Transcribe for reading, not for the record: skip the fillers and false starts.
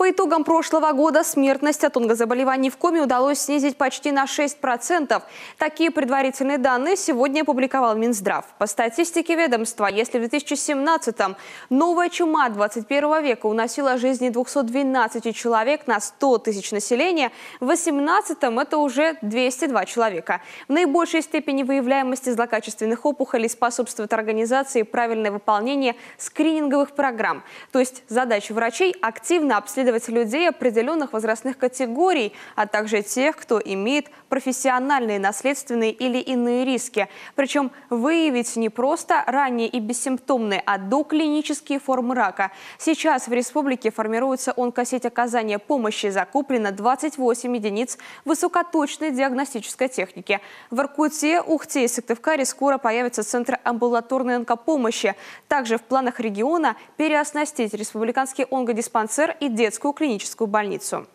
По итогам прошлого года смертность от онкозаболеваний в Коми удалось снизить почти на 6%. Такие предварительные данные сегодня опубликовал Минздрав. По статистике ведомства, если в 2017-м новая чума 21 века уносила жизни 212 человек на 100 тысяч населения, в 2018-м это уже 202 человека. В наибольшей степени выявляемости злокачественных опухолей способствует организации правильное выполнение скрининговых программ. То есть задача врачей – активно обследовать людей определенных возрастных категорий, а также тех, кто имеет профессиональные, наследственные или иные риски. Причем выявить не просто ранние и бессимптомные, а доклинические формы рака. Сейчас в республике формируется онкосеть оказания помощи. Закуплено 28 единиц высокоточной диагностической техники. В Иркуте, Ухте и Сыктывкаре скоро появятся центры амбулаторной онкопомощи. Также в планах региона переоснастить республиканский онкодиспансер и детскую клиническую больницу.